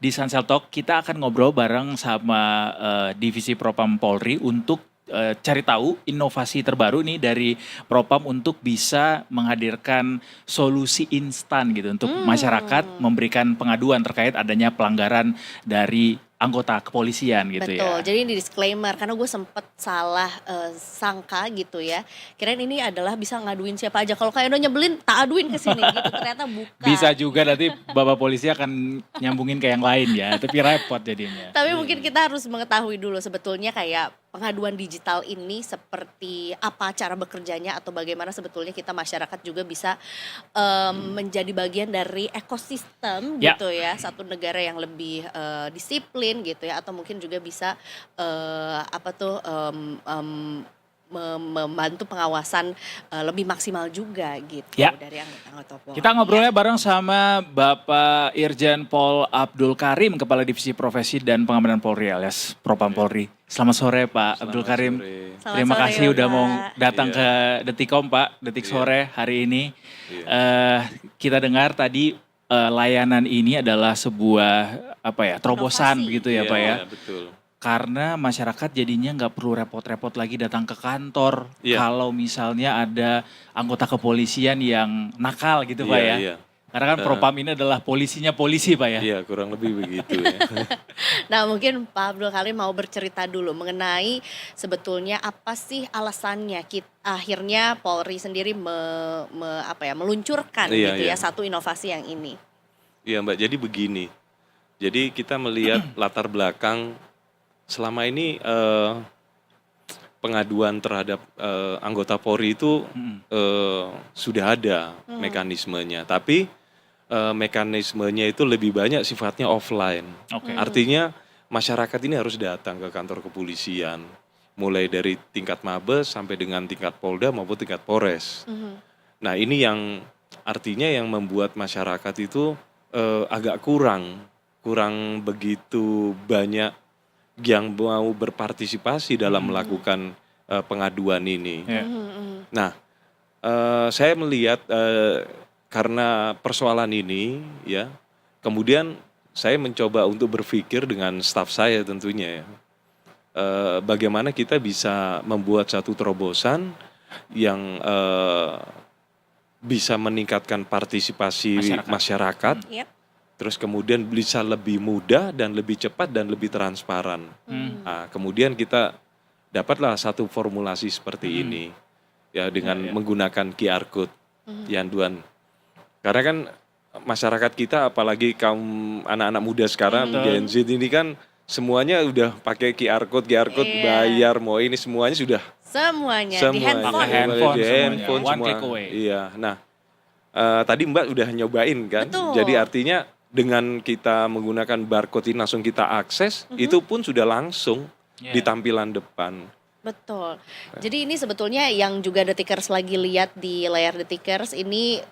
di Sansel Talk kita akan ngobrol bareng sama Divisi Propam Polri untuk cari tahu inovasi terbaru nih dari Propam untuk bisa menghadirkan solusi instan gitu untuk masyarakat memberikan pengaduan terkait adanya pelanggaran dari anggota kepolisian gitu Betul, ya. jadi ini disclaimer karena gue sempet salah sangka gitu ya. Kirain ini adalah bisa ngaduin siapa aja. Kalau kayak udah nyebelin, tak aduin ke sini gitu. Ternyata bukan. Bisa juga nanti Bapak Polisi akan nyambungin ke yang lain ya, tapi repot jadinya. Tapi mungkin kita harus mengetahui dulu sebetulnya kayak pengaduan digital ini seperti apa cara bekerjanya atau bagaimana sebetulnya kita masyarakat juga bisa menjadi bagian dari ekosistem Ya. gitu ya, satu negara yang lebih disiplin gitu ya, atau mungkin juga bisa membantu pengawasan lebih maksimal juga gitu Ya. dari anggota-anggota Polri. Kita ngobrolnya bareng sama Bapak Irjen Pol Abdul Karim, Kepala Divisi Profesi dan Pengamanan Polri alias Propam Polri. Selamat sore Pak Abdul Karim. Selamat Terima sore, kasih udah Bapak. mau datang Iya. ke Detikom Pak, Detik Sore hari ini. Kita dengar tadi layanan ini adalah sebuah terobosan Inovasi. gitu ya Pak ya. Iya, betul. Karena masyarakat jadinya nggak perlu repot-repot lagi datang ke kantor. Iya. Kalau misalnya ada anggota kepolisian yang nakal gitu Pak ya. Iya. Karena kan Propam ini adalah polisinya polisi Pak ya. Iya, kurang lebih begitu ya. Nah mungkin Pak Abdul Karim mau bercerita dulu mengenai sebetulnya apa sih alasannya akhirnya Polri sendiri meluncurkan Iya, gitu ya iya. satu inovasi yang ini. Iya Mbak, jadi begini. Jadi kita melihat latar belakang selama ini pengaduan terhadap anggota Polri itu sudah ada mekanismenya. Tapi mekanismenya itu lebih banyak sifatnya offline. Oke. Artinya masyarakat ini harus datang ke kantor kepolisian. Mulai dari tingkat Mabes sampai dengan tingkat Polda maupun tingkat Polres. Nah ini yang artinya yang membuat masyarakat itu agak kurang begitu banyak yang mau berpartisipasi dalam melakukan pengaduan ini. Ya. Nah, saya melihat karena persoalan ini, ya, kemudian saya mencoba untuk berpikir dengan staf saya tentunya, ya, bagaimana kita bisa membuat satu terobosan yang bisa meningkatkan partisipasi masyarakat. Yep. Terus kemudian bisa lebih mudah dan lebih cepat dan lebih transparan. Nah, kemudian kita dapatlah satu formulasi seperti ini ya dengan menggunakan QR code Yanduan. Karena kan masyarakat kita apalagi kaum anak-anak muda sekarang Gen Z ini kan semuanya udah pakai QR code bayar mau ini semuanya sudah Semuanya di Pakai handphone. handphone semua. One click away. Iya. Nah, tadi Mbak udah nyobain kan. Betul. Jadi artinya dengan kita menggunakan barcode ini langsung kita akses, itu pun sudah langsung di tampilan depan. Betul. Jadi ini sebetulnya yang juga Detikers lagi lihat di layar Detikers ini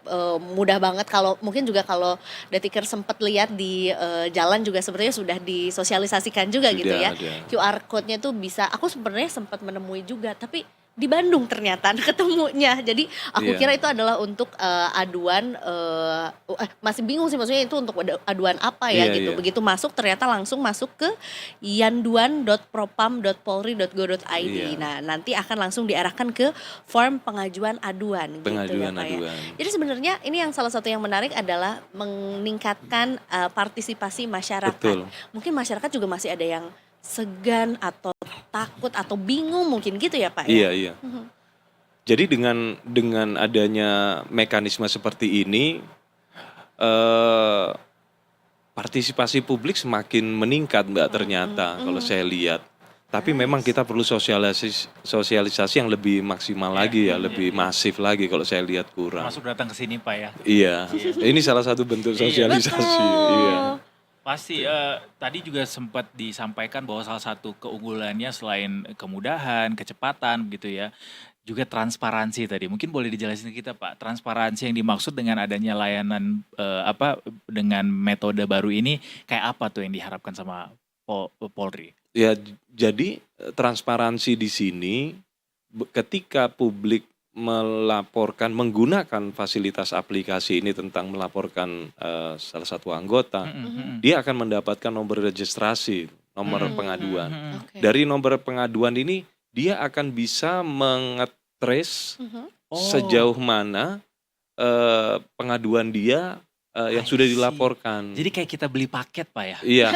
mudah banget kalau mungkin juga kalau Detikers sempat lihat di jalan juga sebenarnya sudah disosialisasikan juga Sudah gitu ya. ada. QR code-nya tuh bisa aku sebenarnya sempat menemui juga tapi di Bandung ternyata ketemunya. Jadi aku Iya. kira itu adalah untuk aduan masih bingung sih maksudnya itu untuk aduan apa ya Iya, gitu. iya. Begitu masuk ternyata langsung masuk ke yanduan.propam.polri.go.id. Iya. Nah, nanti akan langsung diarahkan ke form pengajuan aduan gitu ya Pengajuan Pak ya. aduan. Jadi sebenarnya ini yang salah satu yang menarik adalah meningkatkan partisipasi masyarakat. Betul. Mungkin masyarakat juga masih ada yang segan atau takut atau bingung mungkin gitu ya Pak Iya, ya. iya. Jadi dengan adanya mekanisme seperti ini partisipasi publik semakin meningkat Mbak ternyata kalau saya lihat. Tapi memang kita perlu sosialisasi yang lebih maksimal lagi ya, lebih masif lagi kalau saya lihat kurang. Masuk datang ke sini Pak ya. Iya. Ini salah satu bentuk sosialisasi. Betul. Iya. Pasti tadi juga sempat disampaikan bahwa salah satu keunggulannya selain kemudahan, kecepatan gitu ya, juga transparansi tadi. Mungkin boleh dijelasin ke kita Pak, transparansi yang dimaksud dengan adanya layanan dengan metode baru ini kayak apa tuh yang diharapkan sama Polri? Ya, jadi transparansi di sini ketika publik melaporkan menggunakan fasilitas aplikasi ini tentang melaporkan salah satu anggota, dia akan mendapatkan nomor registrasi, nomor pengaduan. Oke. Dari nomor pengaduan ini dia akan bisa mengetrace Oh. sejauh mana pengaduan dia yang I sudah see. dilaporkan. Jadi kayak kita beli paket Pak ya? Iya,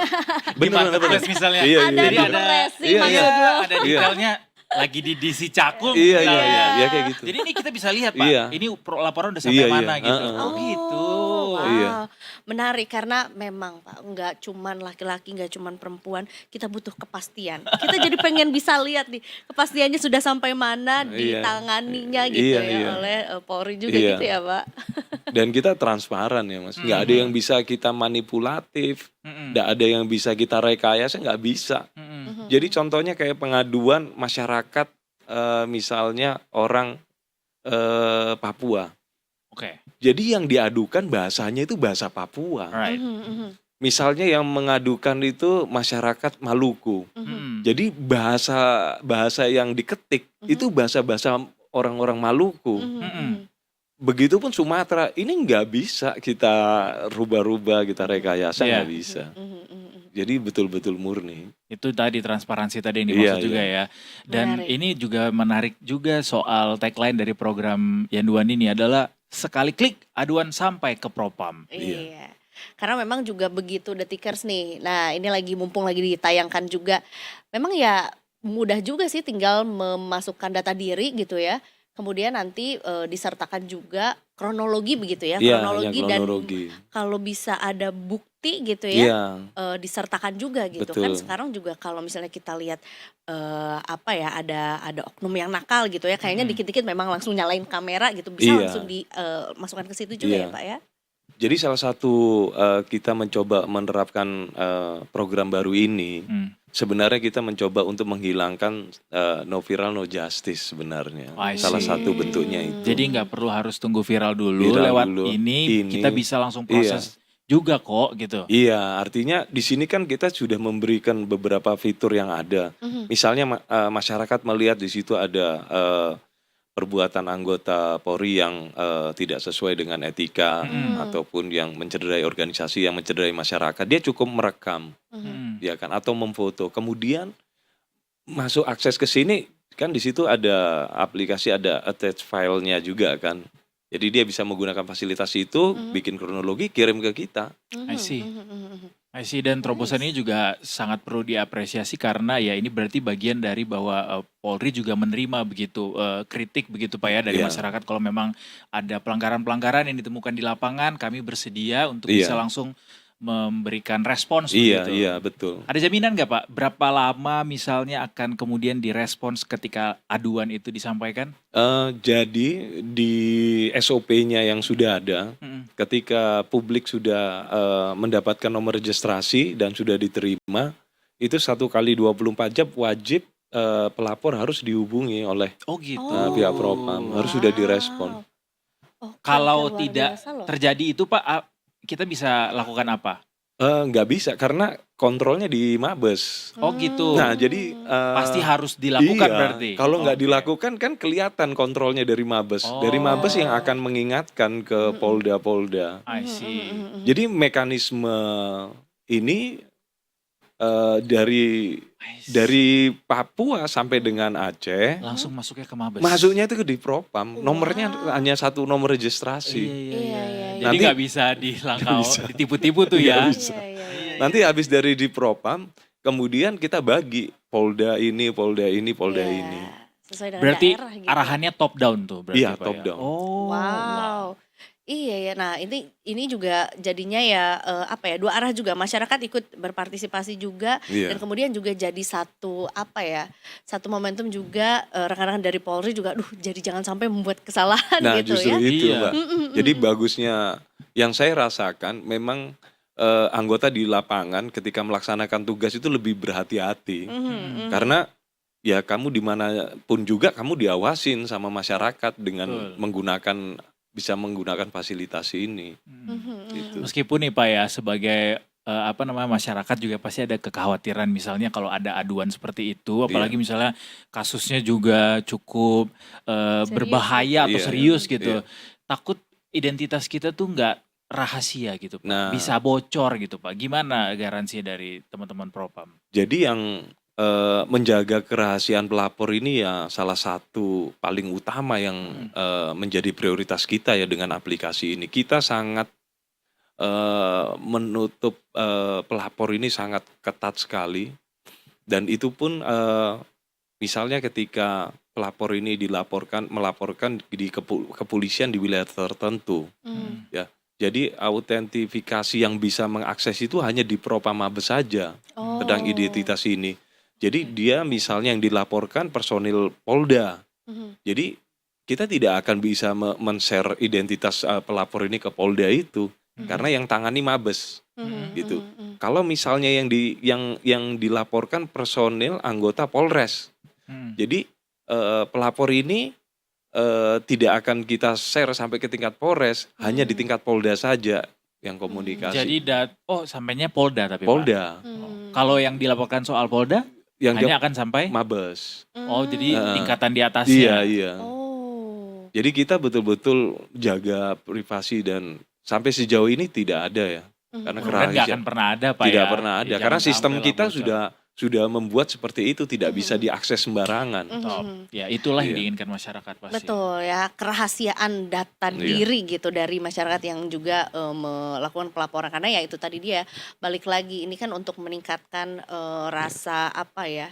Di benar. marketplace misalnya. Iya, Ada Jadi ada nomoresi Iya, maksud iya. lo. ada detailnya lagi di DC Cakung. Iya, iya, misalnya. iya, kayak gitu. Jadi ini kita bisa lihat Pak, Iya. ini laporan udah sampai Iya, mana iya. gitu. Heeh. Oh gitu. Wow, Iya. menarik karena memang Pak nggak cuman laki-laki, nggak cuman perempuan, kita butuh kepastian. Kita jadi pengen bisa lihat nih kepastiannya sudah sampai mana Iya. ditanganinya gitu Iya, ya iya. oleh Polri juga Iya. gitu ya Pak. Dan kita transparan ya Mas. Nggak ada yang bisa kita manipulatif, nggak ada yang bisa kita rekayasa, nggak bisa. Jadi contohnya kayak pengaduan masyarakat, misalnya orang Papua. Oke. Jadi yang diadukan bahasanya itu bahasa Papua. Alright. Misalnya yang mengadukan itu masyarakat Maluku. Jadi bahasa yang diketik itu bahasa-bahasa orang-orang Maluku. Begitupun Sumatera, ini nggak bisa kita rubah-rubah, kita rekayasa, Iya. nggak bisa. Jadi betul-betul murni. Itu tadi transparansi tadi yang Iya, dimaksud juga iya. ya. Dan Menarik. ini juga menarik juga soal tagline dari program Yanduan ini adalah sekali klik aduan sampai ke Propam. Iya. Karena memang juga begitu Detikers nih. Nah, ini lagi mumpung lagi ditayangkan juga. Memang ya mudah juga sih tinggal memasukkan data diri gitu ya. Kemudian nanti disertakan juga kronologi begitu ya, Iya, kronologi yang dan kronologi. kalau bisa ada bukti gitu ya, Iya, disertakan juga gitu kan. betul. Sekarang juga kalau misalnya kita lihat apa ya ada oknum yang nakal gitu ya, kayaknya dikit-dikit memang langsung nyalain kamera gitu, bisa Iya. langsung dimasukkan ke situ juga Iya. ya Pak ya. Jadi salah satu kita mencoba menerapkan program baru ini, sebenarnya kita mencoba untuk menghilangkan no viral no justice sebenarnya. I Salah see. satu bentuknya itu. Jadi nggak perlu harus tunggu viral dulu, Viral lewat dulu. ini Ini. kita bisa langsung proses juga kok gitu. Iya, artinya di sini kan kita sudah memberikan beberapa fitur yang ada. Misalnya masyarakat melihat di situ ada perbuatan anggota Polri yang tidak sesuai dengan etika ataupun yang mencederai organisasi, yang mencederai masyarakat, dia cukup merekam, ya kan, atau memfoto. Kemudian masuk akses ke sini kan di situ ada aplikasi, ada attach filenya juga kan. Jadi dia bisa menggunakan fasilitas itu, bikin kronologi, kirim ke kita. I see. I see, dan terobosan ini juga sangat perlu diapresiasi karena ya ini berarti bagian dari bahwa Polri juga menerima begitu kritik begitu Pak ya dari Iya. masyarakat kalau memang ada pelanggaran-pelanggaran yang ditemukan di lapangan, kami bersedia untuk Iya. bisa langsung memberikan respons Iya, begitu. iya, betul. Ada jaminan nggak Pak berapa lama misalnya akan kemudian direspons ketika aduan itu disampaikan? Jadi di SOP-nya yang sudah ada, ketika publik sudah mendapatkan nomor registrasi dan sudah diterima, itu 1 kali 24 jam wajib pelapor harus dihubungi oleh Oh gitu. pihak Propam, harus sudah direspon. Kalau tidak terjadi itu Pak, kita bisa lakukan apa? Nggak bisa karena kontrolnya di Mabes. Oh gitu. Nah jadi Pasti harus dilakukan iya, berarti. kalau nggak Oke. dilakukan kan kelihatan kontrolnya dari Mabes. Dari Mabes yang akan mengingatkan ke Polda-Polda. I see. Jadi mekanisme ini dari Papua sampai dengan Aceh, Langsung masuknya ke Mabes. masuknya itu ke di Propam. Nomornya hanya satu nomor Iya, registrasi. Iya. Jadi Nanti- nggak bisa dilangkau, bisa. ditipu-tipu tuh ya. Nggak bisa. Iya. Nanti habis dari di Propam, kemudian kita bagi Polda ini, Polda ini, Polda Iya. ini. Sesuai dengan Berarti daerah gitu. arahannya top down tuh berarti Iya, Pak top ya? down. Oh. Wow. Iya ya. Nah, ini juga jadinya ya apa ya, dua arah juga, masyarakat ikut berpartisipasi juga Iya. dan kemudian juga jadi satu apa ya, satu momentum juga rekan-rekan dari Polri juga jadi jangan sampai membuat kesalahan Nah gitu justru ya. itu Iya. Mbak. Jadi bagusnya yang saya rasakan memang anggota di lapangan ketika melaksanakan tugas itu lebih berhati-hati. Karena ya kamu dimanapun juga kamu diawasin sama masyarakat dengan bisa menggunakan fasilitas ini. Gitu. Meskipun nih Pak ya sebagai masyarakat juga pasti ada kekhawatiran misalnya kalau ada aduan seperti itu, apalagi misalnya kasusnya juga cukup Serius berbahaya atau Iya, serius iya. gitu. Takut identitas kita tuh nggak rahasia gitu Pak, Nah, bisa bocor gitu Pak. Gimana garansi dari teman-teman Propam? jadi yang menjaga kerahasiaan pelapor ini ya salah satu paling utama yang menjadi prioritas kita ya dengan aplikasi ini. Kita sangat menutup pelapor ini sangat ketat sekali, dan itu pun misalnya ketika pelapor ini melaporkan di kepolisian di wilayah tertentu, ya. Jadi autentifikasi yang bisa mengakses itu hanya di Propam Mabes saja tentang Oh. identitas ini. Jadi dia misalnya yang dilaporkan personil Polda. Jadi kita tidak akan bisa men-share identitas pelapor ini ke Polda itu karena yang tangani Mabes gitu. Kalau misalnya yang dilaporkan personil anggota Polres. Jadi pelapor ini tidak akan kita share sampai ke tingkat Polres, hanya di tingkat Polda saja yang komunikasi. Jadi sampainya Polda tapi Pak. Polda Kalau yang dilaporkan soal Polda yang hanya akan sampai Mabes. Oh, jadi tingkatan di Iya, atasnya. iya. Oh. Jadi kita betul-betul jaga privasi dan sampai sejauh ini tidak ada ya. Karena Mudah-mudahan nggak akan kerahasiaan pernah ada Pak tidak ya. pernah ada Jangan karena sistem sampai lah kita bocor. sudah membuat seperti itu, tidak bisa diakses sembarangan. Top. Ya itulah yang Iya. diinginkan masyarakat pasti. Betul ya, kerahasiaan data Iya. diri gitu dari masyarakat yang juga melakukan pelaporan, karena ya itu tadi dia balik lagi ini kan untuk meningkatkan rasa apa ya,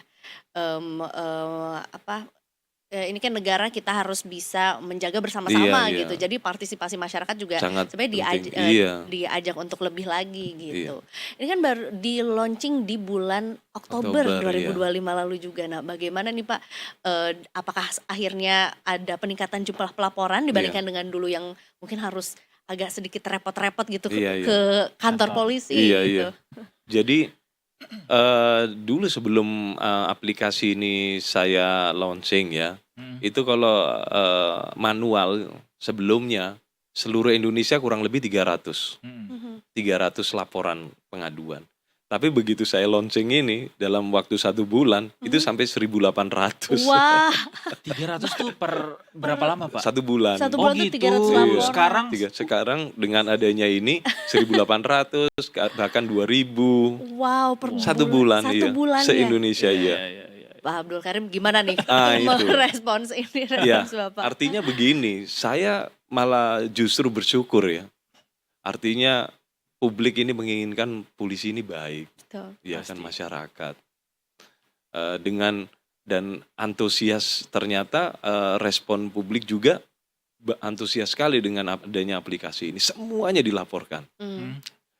ini kan negara kita harus bisa menjaga bersama-sama Iya, iya. gitu. Jadi partisipasi masyarakat juga Sangat sebenarnya penting. Iya. diajak untuk lebih lagi gitu. Ini kan baru di launching di bulan Oktober Oktober, 2025 lalu juga. Nah, bagaimana nih Pak? Apakah akhirnya ada peningkatan jumlah pelaporan dibandingkan dengan dulu yang mungkin harus agak sedikit repot-repot gitu Iya, iya. ke kantor polisi Iya, gitu? iya. Jadi dulu sebelum aplikasi ini saya launching ya, itu kalau manual sebelumnya seluruh Indonesia kurang lebih 300 laporan pengaduan. Tapi begitu saya launching ini dalam waktu 1 bulan itu sampai 1.800. Wah, 300 tuh per berapa lama Pak? 1 bulan. satu Oh bulan tuh gitu. 300 Iya. laporan. Sekarang Sekarang dengan adanya ini 1.800 bahkan 2.000 Wow, per 1 bulan, satu iya. bulan ya. Se-Indonesia Iya, ya. iya, iya. Pak Abdul Karim gimana nih Itu. merespons ini, Ya, respons Bapak? artinya begini, saya malah justru bersyukur ya. Artinya publik ini menginginkan polisi ini baik, Betul. ya kan, Pasti. masyarakat. Dengan dan antusias, ternyata respon publik juga antusias sekali dengan adanya aplikasi ini. Semuanya dilaporkan.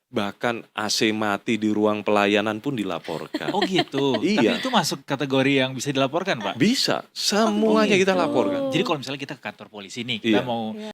Bahkan AC mati di ruang pelayanan pun dilaporkan. Oh gitu. Iya. Tapi itu masuk kategori yang bisa dilaporkan Pak. Bisa, semuanya kita gitu. laporkan. Jadi kalau misalnya kita ke kantor polisi nih, kita Iya. mau